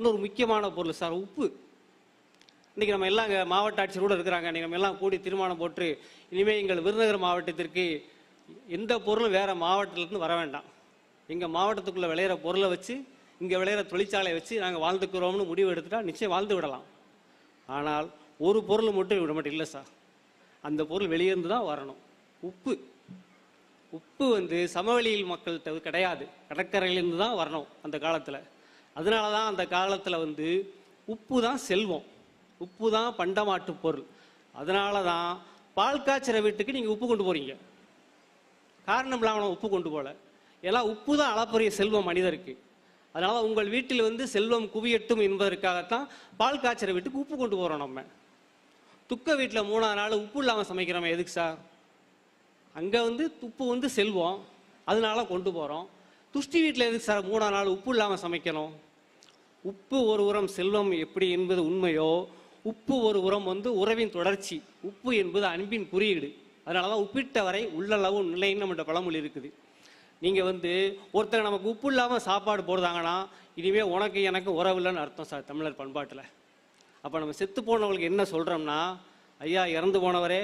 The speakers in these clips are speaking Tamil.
இன்னொரு முக்கியமான பொருள் சார் உப்பு. இன்றைக்கி நம்ம எல்லாம் இங்கே மாவட்ட ஆட்சியர் கூட இருக்கிறாங்க. இன்றைக்கி நம்ம எல்லாம் கூடி தீர்மானம் போட்டு இனிமேல் எங்கள் விருதுநகர் மாவட்டத்திற்கு எந்த பொருளும் வேறு மாவட்டத்திலேருந்து வர வேண்டாம், எங்கள் மாவட்டத்துக்குள்ளே விளையிற பொருளை வச்சு இங்கே விளையிற தொழிற்சாலையை வச்சு நாங்கள் வாழ்ந்துக்கிறோம்னு முடிவு எடுத்துட்டால் நிச்சயம் வாழ்ந்து விடலாம். ஆனால் ஒரு பொருள் மட்டும் விட மாட்டேன் இல்லை சார், அந்த பொருள் வெளியேருந்து தான் வரணும். உப்பு. உப்பு சமவெளியில் மக்கள்கிட்ட கிடையாது, கடற்கரையிலேருந்து தான் வரணும் அந்த காலத்தில். அதனால தான் அந்த காலத்தில் உப்பு தான் செல்வம், உப்பு தான் பண்டமாட்டு பொருள். அதனால தான் பால் காய்ச்சிற வீட்டுக்கு நீங்கள் உப்பு கொண்டு போகிறீங்க, காரணம் இல்லாமல் உப்பு கொண்டு போகல. எல்லாம் உப்பு தான் அளப்பரிய செல்வம் மனிதருக்கு. அதனால் உங்கள் வீட்டில் செல்வம் குவியட்டும் என்பதற்காகத்தான் பால் காய்ச்சிற வீட்டுக்கு உப்பு கொண்டு போகிறோம். நம்ம துக்க வீட்டில் 3ஆவது நாள் உப்பு இல்லாமல் சமைக்கிறோம். எதுக்கு சார்? அங்கே உப்பு செல்வம், அதனால கொண்டு போகிறோம். துஷ்டி வீட்டில் எதுக்கு சார் 3ஆவது நாள் உப்பு இல்லாமல் சமைக்கணும்? உப்பு ஒரு உரம் செல்வம் எப்படி என்பது உண்மையோ, உப்பு ஒரு உரம் உறவின் தொடர்ச்சி, உப்பு என்பது அன்பின் குறியீடு. அதனால தான் உப்பிட்ட வரை உள்ளளவு நிலைன்னு நம்மகிட்ட பழமொழி இருக்குது. நீங்கள் ஒருத்தர் நமக்கு உப்பு இல்லாமல் சாப்பாடு போடுறாங்கன்னா இனிமேல் உனக்கு எனக்கு உறவில்லைன்னு அர்த்தம் சார் தமிழர் பண்பாட்டில். அப்போ நம்ம செத்து போனவங்களுக்கு என்ன சொல்கிறோம்னா, ஐயா இறந்து போனவரே,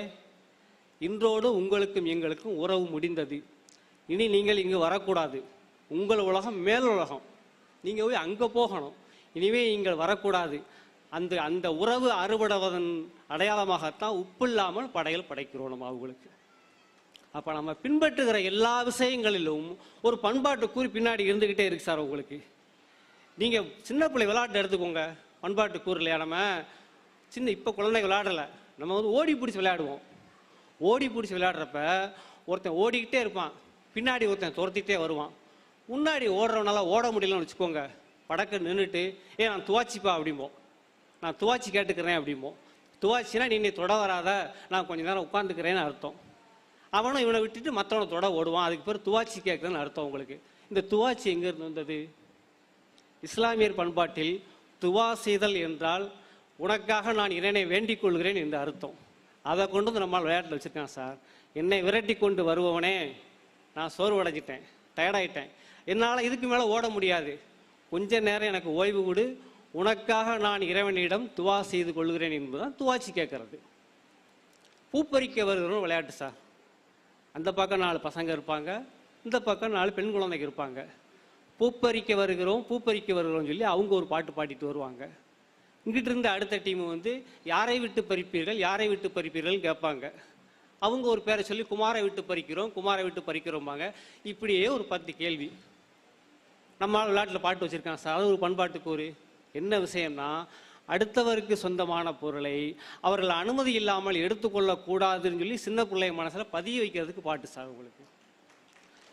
இன்றோடு உங்களுக்கும் எங்களுக்கும் உறவு முடிந்தது, இனி நீங்கள் இங்கு வரக்கூடாது, உங்கள் உலகம் மேல் உலகம், நீங்கள் போய் அங்கே போகணும், இனிமேல் நீங்கள் வரக்கூடாது. அந்த உறவு அறுபடுவதன் அடையாளமாகத்தான் உப்பு இல்லாமல் படையல் படைக்கிறோம் நம்ம அவங்களுக்கு. அப்போ நம்ம பின்பற்றுகிற எல்லா விஷயங்களிலும் ஒரு பண்பாட்டு கூறி பின்னாடி இருந்துக்கிட்டே இருக்கு சார் உங்களுக்கு. நீங்கள் சின்ன பிள்ளை விளையாட்டு எடுத்துக்கோங்க, பண்பாட்டு கூறு இல்லையா? நம்ம இப்போ குழந்தைங்க விளையாடலை, நம்ம ஓடி பிடிச்சி விளையாடுவோம். ஓடி பிடிச்சி விளையாடுறப்ப ஒருத்தன் ஓடிக்கிட்டே இருப்பான், பின்னாடி ஒருத்தன் துரத்திக்கிட்டே வருவான். முன்னாடி ஓடுறவனால ஓட முடியலன்னு வச்சுக்கோங்க, படக்க நின்றுட்டு நான் துவாச்சிப்பா அப்படிம்போம், நான் துவாச்சி கேட்டுக்கிறேன் அப்படிம்போம். துவாச்சினா நீ தொட வராத, நான் கொஞ்சம் நேரம் உட்காந்துக்கிறேன்னு அர்த்தம். அவனும் இவனை விட்டுட்டு மற்றவனை தொட ஓடுவான், அதுக்கு பேர் துவாச்சி கேட்குறதுன்னு அர்த்தம் உங்களுக்கு. இந்த துவாச்சி எங்கேருந்து வந்தது? இஸ்லாமியர் பண்பாட்டில் துவா செய்தல் என்றால் உனக்காக நான் இறைவனை வேண்டிக் கொள்கிறேன் என்று அர்த்தம். அதை கொண்டு நம்மால் விளையாட்டில் வச்சுருக்கான் சார். என்னை விரட்டி கொண்டு வருபவனே, நான் சோர்வடைஞ்சிட்டேன், டயர்டாயிட்டேன், என்னால் இதுக்கு மேலே ஓட முடியாது, கொஞ்ச நேரம் எனக்கு ஓய்வு கொடு, உனக்காக நான் இறைவனிடம் துவா செய்து கொள்கிறேன் என்பதுதான் துவாச்சி கேட்கறது. பூப்பறிக்க வருகிறோம் விளையாட்டு சார். அந்த பக்கம் 4 பசங்க இருப்பாங்க, இந்த பக்கம் 4 பெண் குழந்தைங்க இருப்பாங்க. பூப்பறிக்க வருகிறோம் பூப்பறிக்க வருகிறோம்னு சொல்லி அவங்க ஒரு பாட்டு பாடிட்டு வருவாங்க. இங்கிட்ட இருந்து அடுத்த டீம் யாரை விட்டு பறிப்பீர்கள் யாரை விட்டு பறிப்பீர்கள் கேட்பாங்க. அவங்க ஒரு பேரை சொல்லி குமாரை விட்டு பறிக்கிறோம் குமாரை விட்டு பறிக்கிறோம்பாங்க. இப்படியே ஒரு 10 கேள்வி. நம்ம விளையாட்டில் பாட்டு வச்சுருக்காங்க சார். அது ஒரு பண்பாட்டுக்கு ஒரு என்ன விஷயம்னா, அடுத்தவருக்கு சொந்தமான பொருளை அவர்கள் அனுமதி இல்லாமல் எடுத்துக்கொள்ளக்கூடாதுன்னு சொல்லி சின்ன பிள்ளை மனசில் பதிய வைக்கிறதுக்கு பாட்டு சார். உங்களுக்கு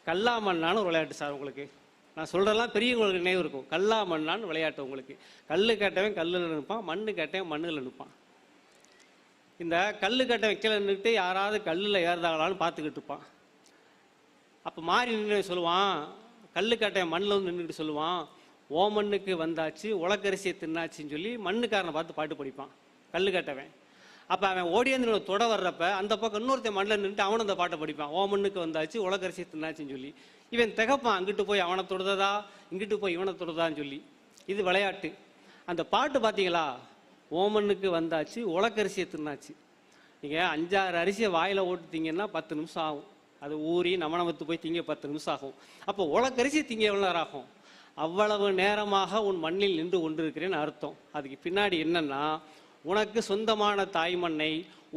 கல்லா மண்ணான்னு ஒரு விளையாட்டு சார். உங்களுக்கு நான் சொல்கிறதெல்லாம் பெரியவங்களுக்கு நினைவு இருக்கும். கல்லா மண்ணான்னு விளையாட்டு உங்களுக்கு. கல் கேட்டவன் கல்லில் நிற்பான், மண்ணு கேட்டவன் மண்ணில் நிற்பான். இந்த கல் கேட்டவன் கீழே நின்றுட்டு யாராவது கல்லில் ஏறுதாங்களான்னு பார்த்துக்கிட்டு இருப்பான். அப்போ மாறி நின்று சொல்லுவான், கல் கேட்டவன் மண்ணில் நின்றுட்டு சொல்லுவான், ஓ மண்ணுக்கு வந்தாச்சு உலக்கரிசியை தின்னாச்சின்னு சொல்லி மண்ணுக்காரனை பார்த்து பாட்டு படிப்பான் கல் கட்டவன். அப்போ அவன் ஓடியாந்து தொட வர்றப்ப அந்த பக்கம் இன்னொருத்தன் மண்ணில் நின்றுட்டு அவனும் அந்த பாட்டை படிப்பான், ஓ மண்ணுக்கு வந்தாச்சு உலக்கரிசியை தின்னாச்சின்னு சொல்லி. இவன் திகப்பான், அங்கிட்டு போய் அவனை தொடுததா இங்கிட்டு போய் இவனை தொடுதான்னு சொல்லி. இது விளையாட்டு. அந்த பாட்டு பார்த்தீங்களா, ஓ மண்ணுக்கு வந்தாச்சு உலக்கரிசியை தின்னாச்சு. நீங்கள் 5-6 அரிசியை வாயில் ஓட்டுத்தீங்கன்னா 10 நிமிஷம் ஆகும். அது ஊறி நமத்து போய் திங்க 10 நிமிஷம் ஆகும். அப்போ உலக்கரிசி திங்க எவ்வளோ நேரம் ஆகும்? அவ்வளவு நேரமாக உன் மண்ணில் நின்று கொண்டிருக்கிறேன்னு அர்த்தம். அதுக்கு பின்னாடி என்னன்னா, உனக்கு சொந்தமான தாய் மண்ணை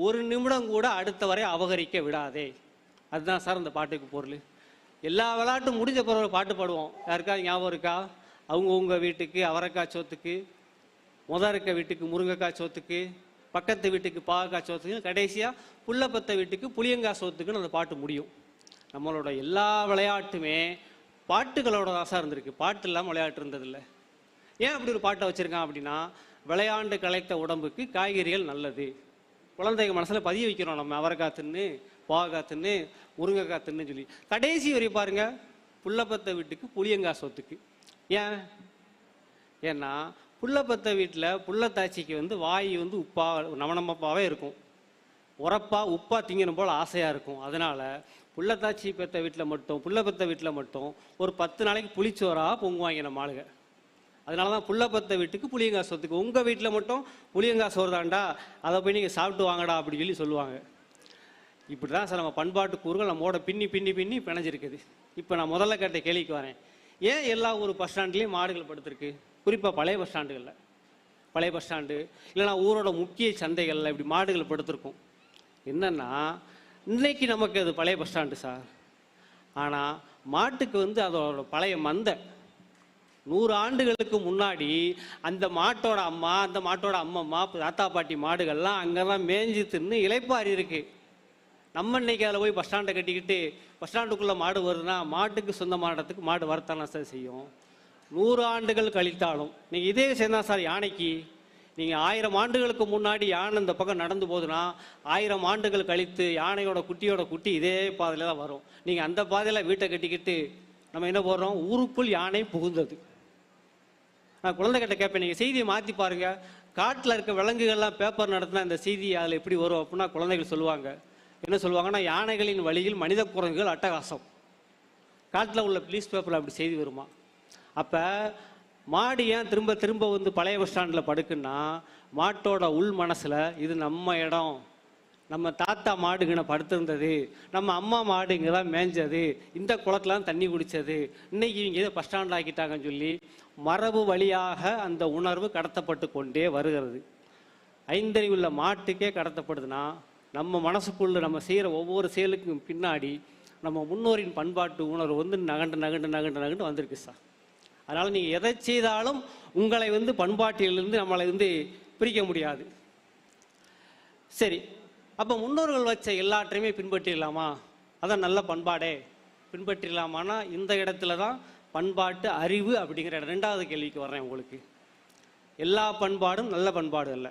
ஒரு நிமிடம் கூட அடுத்த வரை அபகரிக்க விடாதே. அதுதான் சார் அந்த பாட்டுக்கு பொருள். எல்லா விளையாட்டும் முடிஞ்ச பிறகு பாட்டு பாடுவோம். யாருக்காவது ஞாபகம் இருக்கா? அவங்கவுங்க வீட்டுக்கு அவரைக்காய் சோத்துக்கு, இருக்க வீட்டுக்கு முருங்கைக்காய் சோத்துக்கு, பக்கத்து வீட்டுக்கு பாகக்காய் சோத்துக்கு, கடைசியாக புள்ளப்பத்த வீட்டுக்கு புளியங்காய் சோத்துக்குன்னு அந்த பாட்டு முடியும். நம்மளோட எல்லா விளையாட்டுமே பாட்டுகளோட தான் சார் இருந்திருக்கு. பாட்டு இல்லாமல் விளையாட்டு இருந்ததில்லை. ஏன் அப்படி ஒரு பாட்டை வச்சுருக்கான் அப்படின்னா, விளையாண்டு களைத்த உடம்புக்கு காய்கறிகள் நல்லது. குழந்தைங்க மனசில் பதிய வைக்கிறோம் நம்ம. அவரைக்காய் தின்னு, பாகக்காய் தின்னு, முருங்கைக்காய் தின்னு சொல்லி. கடைசி வரை பாருங்க, புள்ளப்பத்த வீட்டுக்கு புளியங்காய் சோத்துக்கு. ஏன்னா புள்ளப்பத்த வீட்டில் புள்ளத்தாச்சிக்கு வாய் உப்பா நமனப்பாவே இருக்கும், உரப்பா உப்பா திங்கணும் போல் ஆசையாக இருக்கும். அதனால் புள்ளத்தாச்சி பெற்ற வீட்டில் மட்டும் புள்ள பெற்ற வீட்டில் மட்டும் ஒரு 10 நாளைக்கு புளிச்சோராக பொங்குவாங்க நம்ம ஆளுங்க. அதனால தான் புள்ளப்பத்த வீட்டுக்கு புளியங்காய் சொத்துக்கு. உங்கள் வீட்டில் மட்டும் புளியங்காய் சோறு தாண்டா, அதை போய் நீங்கள் சாப்பிட்டு வாங்கடா அப்படின்னு சொல்லுவாங்க. இப்படி தான் சார் நம்ம பண்பாட்டு கூறுகள் நம்மோட பின்னி பின்னி பின்னி பிணைஞ்சிருக்குது. இப்போ நான் முதல்ல கேட்ட கேள்விக்கு வரேன். ஏன் எல்லா ஊர் பஸ் ஸ்டாண்ட்லேயும் மாடுகள் படுத்திருக்கு? குறிப்பாக பழைய பஸ் ஸ்டாண்டுகளில், பழைய பஸ் ஸ்டாண்டு இல்லைனா ஊரோட முக்கிய சந்தைகளில் இப்படி மாடுகள் படுத்திருக்கும். என்னென்னா இன்னைக்கு நமக்கு அது பழைய பஸ் ஸ்டாண்டு சார். ஆனால் மாட்டுக்கு அதோட பழைய மந்தை 100 ஆண்டுகளுக்கு முன்னாடி அந்த மாட்டோட அம்மா, அந்த மாட்டோட அம்மம்மா, தாத்தா பாட்டி மாடுகள்லாம் அங்கே தான் மேய்ஞ்சி தின்னு இளைப்பாரி இருக்கு. நம்ம இன்னைக்கு அதில் போய் பஸ் ஸ்டாண்டை கட்டிக்கிட்டு பஸ் ஸ்டாண்டுக்குள்ளே மாடு வருதுன்னா மாட்டுக்கு சொந்தமான இடத்துக்கு மாடு வரத்தானே சார் செய்யும். 100 ஆண்டுகள் கழித்தாலும் நீங்கள் இதே விஷயம் தான் சார் யானைக்கு. நீங்கள் 1000 ஆண்டுகளுக்கு முன்னாடி யானை இந்த பக்கம் நடந்து போகுதுன்னா 1000 ஆண்டுகள் கழித்து யானையோட குட்டியோட குட்டி இதே பாதையில் தான் வரும். நீங்கள் அந்த பாதையில் வீட்டை கட்டிக்கிட்டு நம்ம என்ன போடுறோம்? ஊருக்குள் யானை புகுந்தது. நான் குழந்தைகிட்ட கேட்பேன், நீங்கள் செய்தியை மாற்றி பாருங்கள், காட்டில் இருக்க விலங்குகள்லாம் பேப்பர் நடத்தினா இந்த செய்தி அதில் எப்படி வரும் அப்படின்னா குழந்தைகள் சொல்லுவாங்க. என்ன சொல்லுவாங்கன்னா, யானைகளின் வழியில் மனித குரங்குகள் அட்டகாசம். காட்டில் உள்ள நியூஸ் பேப்பரில் அப்படி செய்தி வருமா? அப்போ மாடு ஏன் திரும்ப திரும்ப பழைய பஸ் ஸ்டாண்டில் படுக்குன்னா, மாட்டோட உள் மனசில் இது நம்ம இடம், நம்ம தாத்தா மாடுங்கன்னு படுத்திருந்தது, நம்ம அம்மா மாடு இங்கே தான் மேய்ஞ்சது, இந்த குளத்துல தான் தண்ணி குடித்தது, இன்னைக்கு இவங்க ஏதோ பஸ் ஸ்டாண்ட் ஆக்கிட்டாங்கன்னு சொல்லி மரபு வழியாக அந்த உணர்வு கடத்தப்பட்டு கொண்டே வருகிறது. ஐந்தறிவுள்ள மாட்டுக்கே கடத்தப்படுதுன்னா நம்ம மனசுக்குள்ள நம்ம செய்கிற ஒவ்வொரு செயலுக்கும் பின்னாடி நம்ம முன்னோரின் பண்பாட்டு உணர்வு நகண்டு நகண்டு நகண்டு நகண்டு வந்திருக்கு சார். அதனால் நீங்கள் எதை செய்தாலும் உங்களை பண்பாட்டிலிருந்து நம்மளை பிரிக்க முடியாது. சரி, அப்போ முன்னோர்கள் வச்ச எல்லாற்றையுமே பின்பற்றிடலாமா? அதான் நல்ல பண்பாடே. பின்பற்றிடலாமான்னா இந்த இடத்துல தான் பண்பாட்டு அறிவு அப்படிங்கிற 2வது கேள்விக்கு வர்றேன். உங்களுக்கு எல்லா பண்பாடும் நல்ல பண்பாடு அல்ல.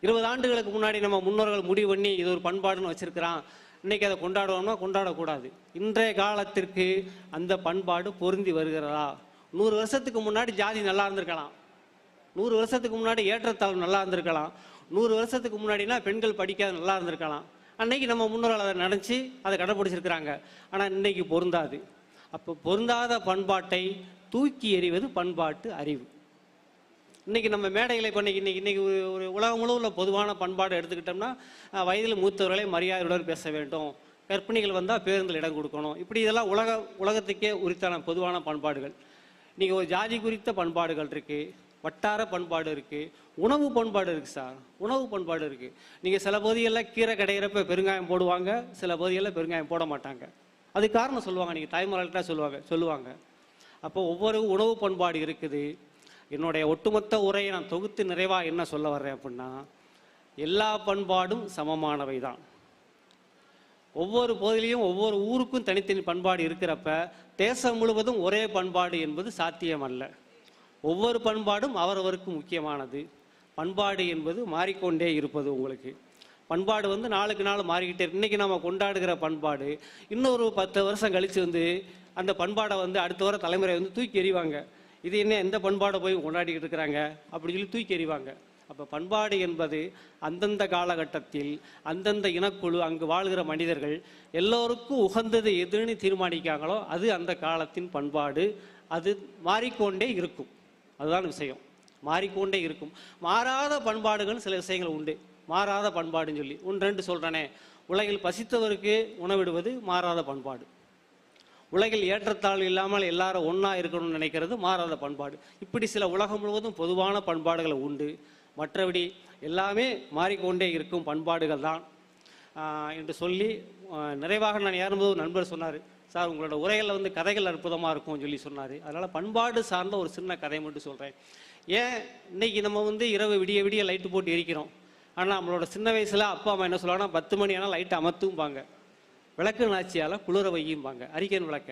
20 ஆண்டுகளுக்கு முன்னாடி நம்ம முன்னோர்கள் முடிவு பண்ணி இது ஒரு பண்பாடுன்னு வச்சிருக்கிறான், இன்னைக்கு அதை கொண்டாடுவோம்னா கொண்டாடக்கூடாது. இன்றைய காலத்திற்கு அந்த பண்பாடு பொருந்தி வருகிறதா? 100 வருஷத்துக்கு முன்னாடி ஜாதி நல்லா இருந்திருக்கலாம், 100 வருஷத்துக்கு முன்னாடி ஏற்றத்தாழ்வு நல்லா இருந்திருக்கலாம், 100 வருஷத்துக்கு முன்னாடினா பெண்கள் படிக்காத நல்லா இருந்திருக்கலாம். அன்னைக்கு நம்ம முன்னோர்கள் அதை நினச்சி அதை கடைப்பிடிச்சிருக்கிறாங்க. ஆனால் இன்னைக்கு பொருந்தாது. அப்போ பொருந்தாத பண்பாட்டை தூக்கி எறிவது பண்பாட்டு அறிவு. இன்றைக்கி நம்ம மேடைகளை இன்னைக்கு ஒரு உலகம் முழுவதும் பொதுவான பண்பாடு எடுத்துக்கிட்டோம்னா, வயதில் மூத்தவர்களை மரியாதையுடன் பேச வேண்டும், கர்ப்பிணிகள் வந்தால் பேருந்தில் இடம் கொடுக்கணும், இப்படி இதெல்லாம் உலகத்துக்கே உரித்தான பொதுவான பண்பாடுகள். இன்றைக்கி ஒரு ஜாதி குறித்த பண்பாடுகள் இருக்குது, வட்டார பண்பாடு இருக்குது, உணவு பண்பாடு இருக்குது சார். உணவு பண்பாடு இருக்குது. நீங்கள் சில பகுதிகளில் கீரை கடையிறப்ப பெருங்காயம் போடுவாங்க, சில பகுதிகளில் பெருங்காயம் போட மாட்டாங்க. அது காரணம் சொல்லுவாங்க, நீங்கள் தாய்மார்கள்ட்ட சொல்லுவாங்க. அப்போ ஒவ்வொரு உணவு பண்பாடு இருக்குது. என்னுடைய ஒட்டுமொத்த உரையை நான் தொகுத்து நிறைவாக என்ன சொல்ல வர்றேன் அப்படின்னா, எல்லா பண்பாடும் சமமானவை தான். ஒவ்வொரு பகுதியிலையும் ஒவ்வொரு ஊருக்கும் தனித்தனி பண்பாடு இருக்கிறப்ப தேசம் முழுவதும் ஒரே பண்பாடு என்பது சாத்தியம் அல்ல. ஒவ்வொரு பண்பாடும் அவரவருக்கு முக்கியமானது. பண்பாடு என்பது மாறிக்கொண்டே இருப்பது. உங்களுக்கு பண்பாடு நாளுக்கு நாள் மாறிக்கிட்டே. இன்றைக்கி நம்ம கொண்டாடுகிற பண்பாடு இன்னொரு 10 வருஷம் கழித்து அந்த பண்பாடை அடுத்த வர தலைமுறை தூக்கி எறிவாங்க. இது என்ன, எந்த பண்பாடை போய் கொண்டாடிக்கிட்டு இருக்கிறாங்க அப்படின்னு சொல்லி தூக்கி எறிவாங்க. அப்போ பண்பாடு என்பது அந்தந்த காலகட்டத்தில் அந்தந்த இனக்குழு அங்கு வாழ்கிற மனிதர்கள் எல்லோருக்கும் உகந்தது எதுன்னு தீர்மானிக்காங்களோ அது அந்த காலத்தின் பண்பாடு. அது மாறிக்கொண்டே இருக்கும். அதுதான் விஷயம், மாறிக்கொண்டே இருக்கும். மாறாத பண்பாடுகள் சில விஷயங்கள் உண்டு. மாறாத பண்பாடுன்னு சொல்லி 1-2 சொல்கிறேனே. உலகில் பசித்தவருக்கு உணவிடுவது மாறாத பண்பாடு. உலகில் ஏற்றத்தாழ்வு இல்லாமல் எல்லாரும் ஒன்றா இருக்கணும்னு நினைக்கிறது மாறாத பண்பாடு. இப்படி சில உலகம் முழுவதும் பொதுவான பண்பாடுகள் உண்டு. மற்றபடி எல்லாமே மாறிக்கொண்டே இருக்கும் பண்பாடுகள் தான் என்று சொல்லி நிறைவாக நான் ஏறும்போது நண்பர் சொன்னார், சார் உங்களோட உரைகளில் கதைகள் அற்புதமாக இருக்கும்னு சொல்லி சொன்னார். அதனால் பண்பாடு சார்ந்த ஒரு சின்ன கதை மட்டும் சொல்கிறேன். ஏன் இன்னைக்கு நம்ம இரவு விடிய விடிய லைட்டு போட்டு எரிக்கிறோம். ஆனால் நம்மளோட சின்ன வயசில் அப்பா அம்மா என்ன சொல்லுவாங்கன்னா 10 மணி ஆனால் லைட்டு அமர்த்தும்பாங்க, விளக்கு நாச்சியால் குளிர வையும்பாங்க, அரிக்கன் விளக்க.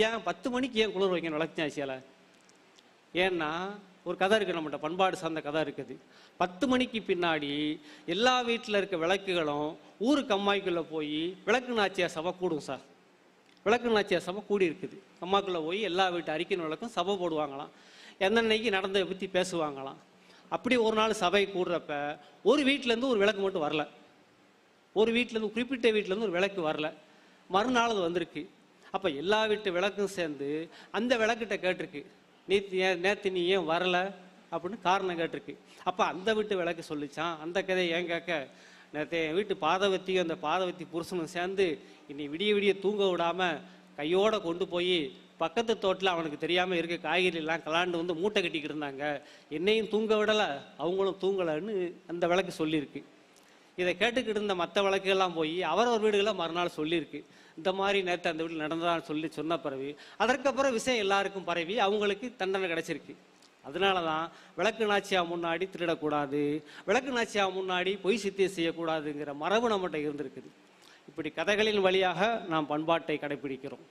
ஏன் 10 மணிக்கு ஏன் குளிர வைக்கணும் விளக்கு நாச்சியால்? ஏன்னா ஒரு கதை இருக்குது, நம்மகிட்ட பண்பாடு சார்ந்த கதை இருக்குது. 10 மணிக்கு பின்னாடி எல்லா வீட்டில் இருக்க விளக்குகளும் ஊருக்கு அம்மாய்க்குள்ளே போய் விளக்கு நாச்சியார் சபை கூடும் சார். விளக்கு நாச்சியார் சபை கூடி இருக்குது. அம்மாக்குள்ளே போய் எல்லா வீட்டு அரிக்கன் விளக்கும் சபை போடுவாங்களாம். என்னன்னைக்கு நடந்ததை பற்றி பேசுவாங்களாம். அப்படி ஒரு நாள் சபை கூடுறப்ப ஒரு வீட்டிலேருந்து ஒரு விளக்கு மட்டும் வரல. ஒரு வீட்டிலேருந்து குறிப்பிட்ட வீட்டிலேருந்து ஒரு விளக்கு வரல. மறுநாள் அது வந்திருக்கு. அப்போ எல்லா வீட்டு விளக்கும் சேர்ந்து அந்த விளக்கிட்ட கேட்டிருக்கு, நேற்று நீ ஏன் வரல அப்படின்னு காரணம் கேட்டிருக்கு. அப்போ அந்த வீட்டு விளக்கு சொல்லிச்சான். அந்த கதையை ஏன் கேட்க, நேற்று என் வீட்டு பாதவத்தியும் அந்த பாதவத்தி புருஷனும் சேர்ந்து இன்னி விடிய விடிய தூங்க விடாமல் கையோடு கொண்டு போய் பக்கத்து தோட்டில் அவனுக்கு தெரியாமல் இருக்க காய்கறிலாம் கலாண்டு வந்து மூட்டை கட்டிக்கிட்டு இருந்தாங்க. என்னையும் தூங்க விடலை, அவங்களும் தூங்கலைன்னு அந்த விளக்கு சொல்லியிருக்கு. இதை கேட்டுக்கிட்டு இருந்த மற்ற விளக்குகள்லாம் போய் அவரவர் வீடுகளில் மறுநாள் சொல்லியிருக்கு. இந்த மாதிரி நேற்று அந்த வீட்டில் நடந்ததான்னு சொன்ன பிறகு அதற்கப்புறம் விஷயம் எல்லாருக்கும் பரவி அவங்களுக்கு தண்டனை கிடைச்சிருக்கு. அதனால தான் விளக்கு நாச்சியா முன்னாடி திருடக்கூடாது, விளக்கு நாச்சியா முன்னாடி பொய் சித்தியம் செய்யக்கூடாதுங்கிற மரபு நம்மகிட்ட இருந்திருக்குது. இப்படி கதைகளின் வழியாக நாம் பண்பாட்டை கடைபிடிக்கிறோம்.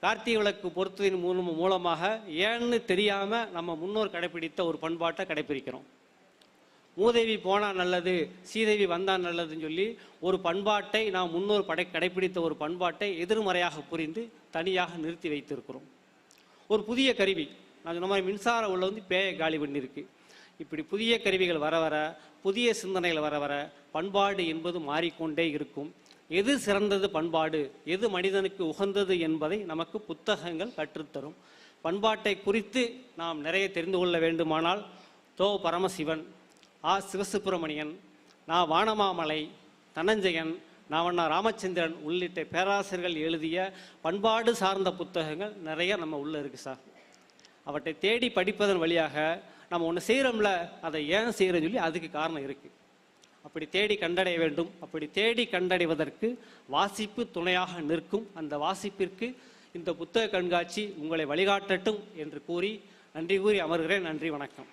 கார்த்திகை விளக்கு பொருத்தத்தின் மூலமாக ஏன்னு தெரியாமல் நம்ம முன்னோர் கடைபிடித்த ஒரு பண்பாட்டை கடைபிடிக்கிறோம். மூதேவி போனால் நல்லது, சீதேவி வந்தால் நல்லதுன்னு சொல்லி ஒரு பண்பாட்டை நாம் முன்னோர் கடைபிடித்த ஒரு பண்பாட்டை எதிர்மறையாக புரிந்து தனியாக நிறுத்தி வைத்திருக்கிறோம். ஒரு புதிய கருவி, நான் சொன்ன மாதிரி மின்சார உள்ள வந்து பேயை காலி பண்ணியிருக்கு. இப்படி புதிய கருவிகள் வர வர, புதிய சிந்தனைகள் வர வர பண்பாடு என்பது மாறிக்கொண்டே இருக்கும். எது சிறந்தது பண்பாடு, எது மனிதனுக்கு உகந்தது என்பதை நமக்கு புத்தகங்கள் கற்றுத்தரும். பண்பாட்டை குறித்து நாம் நிறைய தெரிந்து கொள்ள வேண்டுமானால் தோ பரமசிவன், சிவசுப்பிரமணியன், வானமாமலை, தனஞ்சயன், ராமச்சந்திரன் உள்ளிட்ட பேராசிரியர்கள் எழுதிய பண்பாடு சார்ந்த புத்தகங்கள் நிறைய நம்ம உள்ள இருக்கு சார். அவற்றை தேடி படிப்பதன் வழியாக நம்ம ஒன்று செய்கிறோம்ல, அதை ஏன் செய்கிறோன்னு சொல்லி அதுக்கு காரணம் இருக்கு. அப்படி தேடி கண்டடைய வேண்டும். அப்படி தேடி கண்டடைவதற்கு வாசிப்பு துணையாக நிற்கும். அந்த வாசிப்பிற்கு இந்த புத்தக கண்காட்சி உங்களை வழிகாட்டட்டும் என்று கூறி நன்றி கூறி அமர்கிறேன். நன்றி, வணக்கம்.